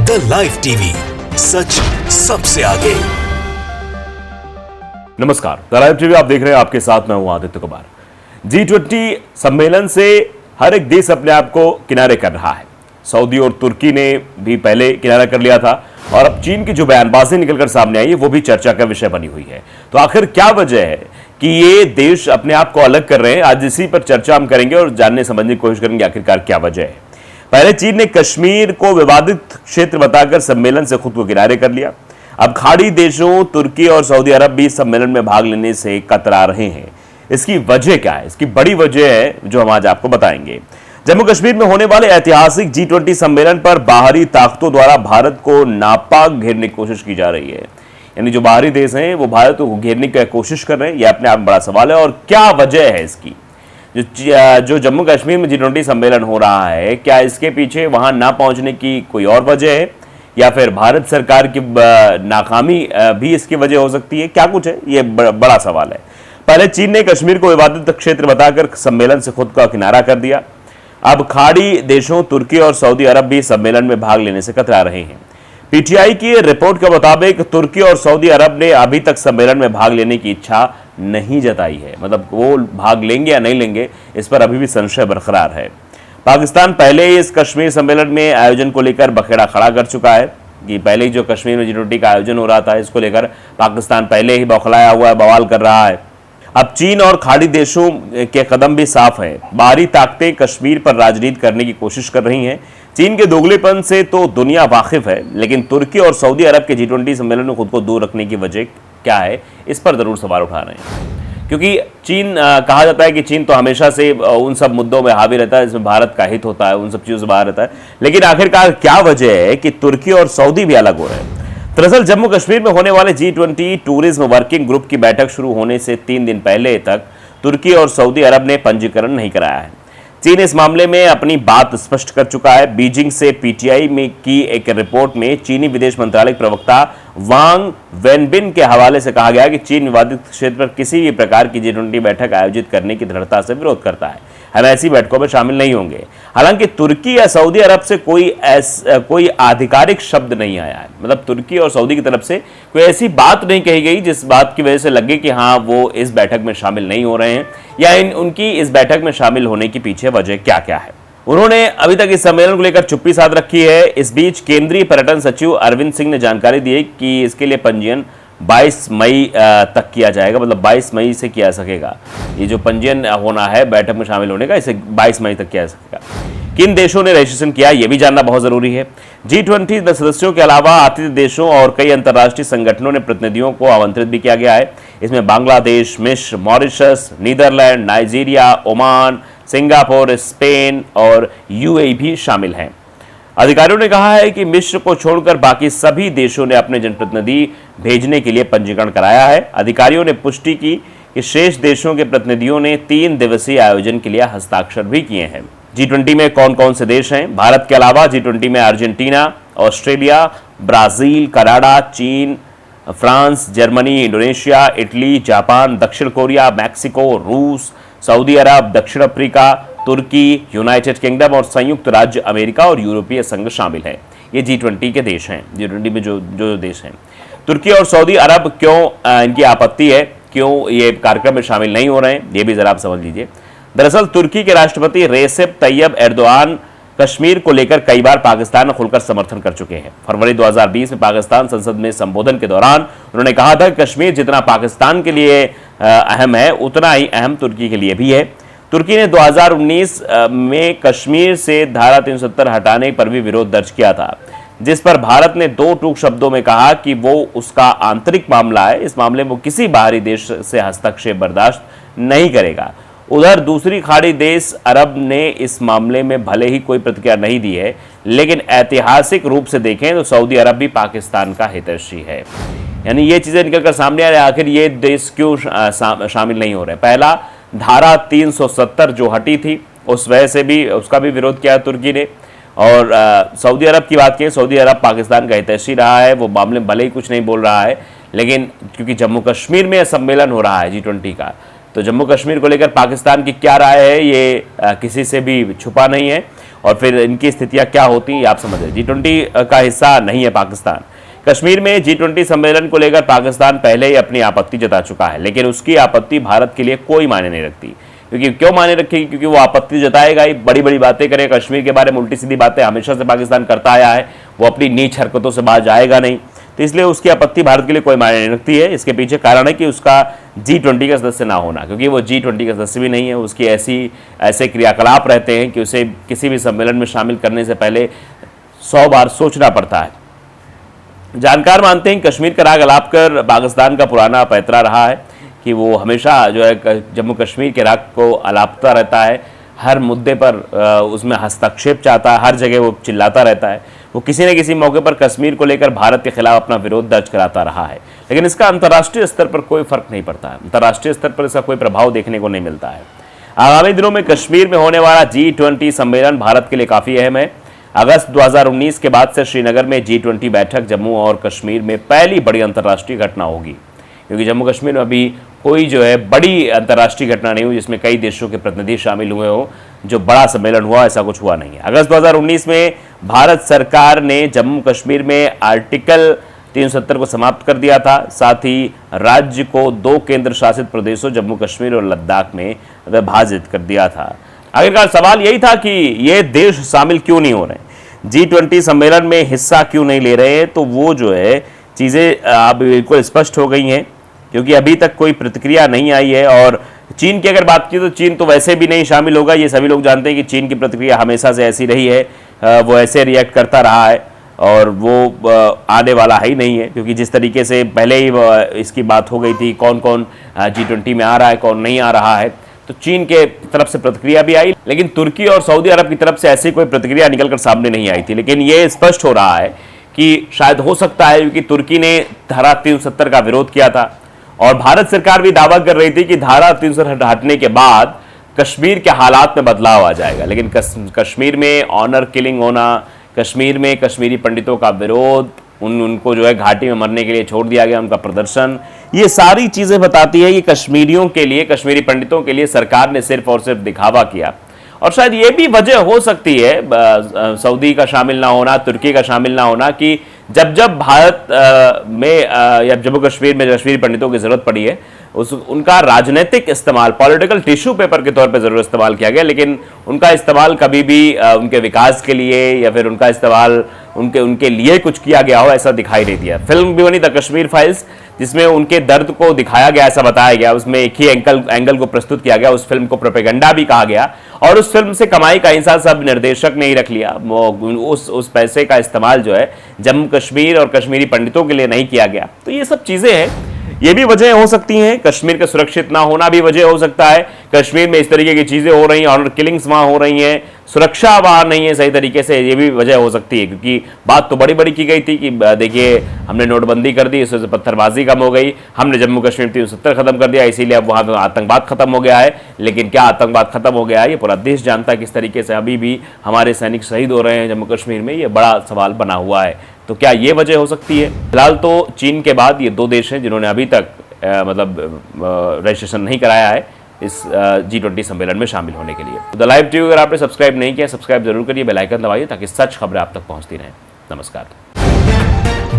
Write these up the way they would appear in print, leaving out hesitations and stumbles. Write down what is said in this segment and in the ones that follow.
The live TV, सच सबसे आगे। नमस्कार, द लाइव टीवी आप देख रहे हैं, आपके साथ मैं हूं आदित्य कुमार। G20 सम्मेलन से हर एक देश अपने आप को किनारे कर रहा है। सऊदी और तुर्की ने भी पहले किनारा कर लिया था और अब चीन की जो बयानबाजी निकलकर सामने आई है वो भी चर्चा का विषय बनी हुई है। तो आखिर क्या वजह है कि ये देश अपने आप को अलग कर रहे हैं? आज इसी पर चर्चा हम करेंगे और जानने समझने की कोशिश करेंगे आखिरकार क्या वजह है। पहले चीन ने कश्मीर को विवादित क्षेत्र बताकर सम्मेलन से खुद को किनारे कर लिया। अब खाड़ी देशों तुर्की और सऊदी अरब भी सम्मेलन में भाग लेने से कतरा रहे हैं। इसकी वजह क्या है? इसकी बड़ी वजह है जो हम आज आपको बताएंगे। जम्मू कश्मीर में होने वाले ऐतिहासिक G20 सम्मेलन पर बाहरी ताकतों द्वारा भारत को नापाक घेरने की कोशिश की जा रही है। यानी जो बाहरी देश हैं वो भारत को घेरने की कोशिश कर रहे हैं। यह अपने आप में बड़ा सवाल है। और क्या वजह है इसकी? जो जम्मू कश्मीर में G20 सम्मेलन हो रहा है, क्या इसके पीछे वहां ना पहुंचने की कोई और वजह है या फिर भारत सरकार की नाकामी भी इसकी वजह हो सकती है? क्या कुछ है, ये बड़ा सवाल है। पहले चीन ने कश्मीर को विवादित क्षेत्र बताकर सम्मेलन से खुद का किनारा कर दिया। अब खाड़ी देशों तुर्की और सऊदी अरब भी सम्मेलन में भाग लेने से कतरा रहे हैं। पीटीआई की रिपोर्ट के मुताबिक तुर्की और सऊदी अरब ने अभी तक सम्मेलन में भाग लेने की इच्छा नहीं जताई है। मतलब वो भाग लेंगे या नहीं लेंगे, इस पर अभी भी संशय बरकरार है। पाकिस्तान पहले ही इस कश्मीर सम्मेलन में आयोजन को लेकर बखेड़ा खड़ा कर चुका है कि पहले ही जो कश्मीर में G20 का आयोजन हो रहा था, इसको लेकर पाकिस्तान पहले ही बौखलाया हुआ है, बवाल कर रहा है। अब चीन और खाड़ी देशों के कदम भी साफ हैं। बाहरी ताकतें कश्मीर पर राजनीति करने की कोशिश कर रही हैं। चीन के दोगलेपन से तो दुनिया वाकिफ है, लेकिन तुर्की और सऊदी अरब के G20 सम्मेलन में खुद को दूर रखने की वजह क्या है, इस पर जरूर सवाल उठा रहे हैं। क्योंकि चीन कहा जाता है कि चीन तो हमेशा से उन सब मुद्दों में हावी रहता है, इसमें भारत का हित होता है, उन सब चीज़ों से बाहर रहता है। लेकिन आखिरकार क्या वजह है कि तुर्की और सऊदी भी अलग हो रहे हैं? दरअसल जम्मू कश्मीर में होने वाले G20 टूरिज्म वर्किंग ग्रुप की बैठक शुरू होने से 3 दिन पहले तक तुर्की और सऊदी अरब ने पंजीकरण नहीं कराया है। चीन इस मामले में अपनी बात स्पष्ट कर चुका है। बीजिंग से पीटीआई में की एक रिपोर्ट में चीनी विदेश मंत्रालय के प्रवक्ता वांग वेनबिन के हवाले से कहा गया कि चीन विवादित क्षेत्र पर किसी भी प्रकार की G20 बैठक आयोजित करने की दृढ़ता से विरोध करता है। हम ऐसी बैठकों में शामिल नहीं होंगे। हालांकि तुर्की या सऊदी अरब से कोई आधिकारिक शब्द नहीं आया है। मतलब तुर्की और सऊदी की तरफ से कोई ऐसी बात नहीं कही गई जिस बात की वजह से लगे कि हाँ वो इस बैठक में शामिल नहीं हो रहे हैं, या उनकी इस बैठक में शामिल होने के पीछे वजह क्या क्या है। उन्होंने अभी तक इस सम्मेलन को लेकर चुप्पी साध रखी है। इस बीच केंद्रीय पर्यटन सचिव अरविंद सिंह ने जानकारी दी है कि इसके लिए पंजीयन 22 मई तक किया जाएगा। मतलब 22 मई से किया सकेगा। ये जो पंजीयन होना है बैठक में शामिल होने का, इसे 22 मई तक किया जा सकेगा। किन देशों ने रजिस्ट्रेशन किया, यह भी जानना बहुत जरूरी है। G20 सदस्यों के अलावा आतिथ्य देशों और कई अंतर्राष्ट्रीय संगठनों ने प्रतिनिधियों को आमंत्रित भी किया गया है। इसमें बांग्लादेश, मिस्र, Mauritius, Netherlands, Nigeria, Oman, Singapore, Spain और यूएई भी शामिल हैं। अधिकारियों ने कहा है कि मिस्र को छोड़कर बाकी सभी देशों ने अपने जनप्रतिनिधि भेजने के लिए पंजीकरण कराया है। अधिकारियों ने पुष्टि की कि शेष देशों के प्रतिनिधियों ने 3 दिवसीय आयोजन के लिए हस्ताक्षर भी किए हैं। G20 में कौन कौन से देश हैं? भारत के अलावा G20 में अर्जेंटीना, ऑस्ट्रेलिया, ब्राजील, कनाडा, चीन, France, Germany, Indonesia, Italy, Japan, दक्षिण कोरिया, मैक्सिको, रूस, सऊदी अरब, दक्षिण अफ्रीका, तुर्की, यूनाइटेड किंगडम और संयुक्त राज्य अमेरिका और यूरोपीय संघ शामिल है। ये G20 के देश हैं। G20 में जो देश हैं। तुर्की और सऊदी अरब क्यों इनकी आपत्ति है, क्यों ये कार्यक्रम में शामिल नहीं हो रहे हैं, ये भी जरा आप समझ लीजिए। दरअसल तुर्की के राष्ट्रपति रेसेप तैयब एर्दोआन कश्मीर को लेकर कई बार पाकिस्तान में खुलकर समर्थन कर चुके हैं। फरवरी 2020 में पाकिस्तान संसद में संबोधन के दौरान उन्होंने कहा था कि कश्मीर जितना पाकिस्तान के लिए अहम है, उतना ही अहम तुर्की के लिए भी है। तुर्की ने 2019 में कश्मीर से धारा 370 हटाने पर भी विरोध दर्ज किया था, जिस पर भारत ने 2 टूक शब्दों में कहा कि वो उसका आंतरिक मामला है, इस मामले में वो किसी बाहरी देश से हस्तक्षेप बर्दाश्त नहीं करेगा। उधर दूसरी खाड़ी देश अरब ने इस मामले में भले ही कोई प्रतिक्रिया नहीं दी है, लेकिन ऐतिहासिक रूप से देखें तो सऊदी अरब भी पाकिस्तान का हितैषी है। यानी ये चीजें निकलकर सामने आ रही है। आखिर ये देश क्यों शामिल नहीं हो रहे? पहला, धारा 370 जो हटी थी उस वजह से भी उसका भी विरोध किया तुर्की ने। और सऊदी अरब की बात करें, सऊदी अरब पाकिस्तान का हितैषी रहा है, वो मामले में भले ही कुछ नहीं बोल रहा है, लेकिन क्योंकि जम्मू कश्मीर में सम्मेलन हो रहा है G20 का, तो जम्मू कश्मीर को लेकर पाकिस्तान की क्या राय है ये किसी से भी छुपा नहीं है, और फिर इनकी स्थितियां क्या होती हैं आप समझ रहे। G20 का हिस्सा नहीं है पाकिस्तान। कश्मीर में G20 सम्मेलन को लेकर पाकिस्तान पहले ही अपनी आपत्ति जता चुका है, लेकिन उसकी आपत्ति भारत के लिए कोई मायने नहीं रखती। क्योंकि क्यों मायने रखेगी? क्योंकि वो आपत्ति जताएगा ही, बड़ी बड़ी बातें करे, कश्मीर के बारे में उल्टी सीधी बातें हमेशा से पाकिस्तान करता आया है, वो अपनी नीच हरकतों से बाहर जाएगा नहीं, तो इसलिए उसकी आपत्ति भारत के लिए कोई मायने नहीं रखती है। इसके पीछे कारण है कि उसका G20 का सदस्य ना होना, क्योंकि वो G20 का सदस्य भी नहीं है। उसकी ऐसे क्रियाकलाप रहते हैं कि उसे किसी भी सम्मेलन में शामिल करने से पहले 100 बार सोचना पड़ता है। जानकार मानते हैं कि कश्मीर का राग अलाप कर पाकिस्तान का पुराना पैतरा रहा है कि वो हमेशा जो है जम्मू कश्मीर के राग को अलापता रहता है, हर मुद्दे पर उसमें हस्तक्षेप चाहता है, हर जगह वो चिल्लाता रहता है। वो किसी न किसी मौके पर कश्मीर को लेकर भारत के खिलाफ अपना विरोध दर्ज कराता रहा है, लेकिन इसका अंतर्राष्ट्रीय स्तर पर कोई फर्क नहीं पड़ता है, अंतर्राष्ट्रीय स्तर पर इसका कोई प्रभाव देखने को नहीं मिलता है। आगामी दिनों में कश्मीर में होने वाला G20 सम्मेलन भारत के लिए काफ़ी अहम है। अगस्त 2019 के बाद से श्रीनगर में G20 बैठक जम्मू और कश्मीर में पहली बड़ी अंतर्राष्ट्रीय घटना होगी, क्योंकि जम्मू कश्मीर में अभी कोई जो है बड़ी अंतर्राष्ट्रीय घटना नहीं हुई जिसमें कई देशों के प्रतिनिधि शामिल हुए हो, जो बड़ा सम्मेलन हुआ ऐसा कुछ हुआ नहीं है। अगस्त 2019 में भारत सरकार ने जम्मू कश्मीर में आर्टिकल 370 को समाप्त कर दिया था, साथ ही राज्य को 2 केंद्र शासित प्रदेशों जम्मू कश्मीर और लद्दाख में विभाजित कर दिया था। आखिरकार सवाल यही था कि ये देश शामिल क्यों नहीं हो रहे, G20 सम्मेलन में हिस्सा क्यों नहीं ले रहे हैं। तो वो जो है चीज़ें अब बिल्कुल स्पष्ट हो गई हैं, क्योंकि अभी तक कोई प्रतिक्रिया नहीं आई है। और चीन की अगर बात की तो चीन तो वैसे भी नहीं शामिल होगा, ये सभी लोग जानते हैं कि चीन की प्रतिक्रिया हमेशा से ऐसी रही है, वो ऐसे रिएक्ट करता रहा है और वो आने वाला है ही नहीं है, क्योंकि जिस तरीके से पहले ही इसकी बात हो गई थी कौन कौन G20 में आ रहा है कौन नहीं आ रहा है, तो चीन के तरफ से प्रतिक्रिया भी आई, लेकिन तुर्की और सऊदी अरब की तरफ से ऐसी कोई प्रतिक्रिया निकलकर सामने नहीं आई थी। लेकिन ये स्पष्ट हो रहा है कि शायद हो सकता है, क्योंकि तुर्की ने धारा 370 का विरोध किया था और भारत सरकार भी दावा कर रही थी कि धारा 370 हटने के बाद कश्मीर के हालात में बदलाव आ जाएगा। लेकिन कश्मीर में ऑनर किलिंग होना, कश्मीर में कश्मीरी पंडितों का विरोध, उनको जो है घाटी में मरने के लिए छोड़ दिया गया, उनका प्रदर्शन, ये सारी चीज़ें बताती है कि कश्मीरियों के लिए, कश्मीरी पंडितों के लिए सरकार ने सिर्फ और सिर्फ दिखावा किया। और शायद ये भी वजह हो सकती है सऊदी का शामिल ना होना, तुर्की का शामिल ना होना, कि जब भारत में या जम्मू कश्मीर में कश्मीरी पंडितों की जरूरत पड़ी है, उनका राजनीतिक इस्तेमाल, पॉलिटिकल टिश्यू पेपर के तौर पे जरूर इस्तेमाल किया गया, लेकिन उनका इस्तेमाल कभी भी उनके विकास के लिए या फिर उनका इस्तेमाल उनके लिए कुछ किया गया हो ऐसा दिखाई नहीं दिया। फिल्म भी बनी द कश्मीर फाइल्स, जिसमें उनके दर्द को दिखाया गया, ऐसा बताया गया, उसमें एक ही एंगल को प्रस्तुत किया गया, उस फिल्म को प्रोपेगेंडा भी कहा गया और उस फिल्म से कमाई का हिस्सा सब निर्देशक ने ही रख लिया। उस पैसे का इस्तेमाल जो है जम्मू कश्मीर और कश्मीरी पंडितों के लिए नहीं किया गया। तो ये सब चीजें हैं, ये भी वजह हो सकती हैं, कश्मीर का सुरक्षित ना होना भी वजह हो सकता है, कश्मीर में इस तरीके की चीजें हो रही हैं, ऑनर किलिंग्स वहां हो रही हैं, सुरक्षा वहां नहीं है सही तरीके से, ये भी वजह हो सकती है। क्योंकि बात तो बड़ी बड़ी की गई थी कि देखिए हमने नोटबंदी कर दी, इससे पत्थरबाजी कम हो गई, हमने जम्मू कश्मीर 370 खत्म कर दिया, इसीलिए अब वहां आतंकवाद खत्म हो गया है। लेकिन क्या आतंकवाद खत्म हो गया है, ये पूरा देश जानता है किस तरीके से अभी भी हमारे सैनिक शहीद हो रहे हैं जम्मू कश्मीर में, ये बड़ा सवाल बना हुआ है। तो क्या ये वजह हो सकती है? फिलहाल तो चीन के बाद ये 2 देश हैं जिन्होंने अभी तक रजिस्ट्रेशन नहीं कराया है इस G20 सम्मेलन में शामिल होने के लिए। तो द लाइव टीवी अगर आपने सब्सक्राइब नहीं किया, सब्सक्राइब जरूर करिए, बेल आइकन दबाइए ताकि सच खबरें आप तक पहुंचती रहें। नमस्कार।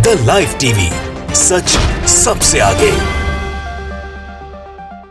द लाइव टीवी, सच सबसे आगे।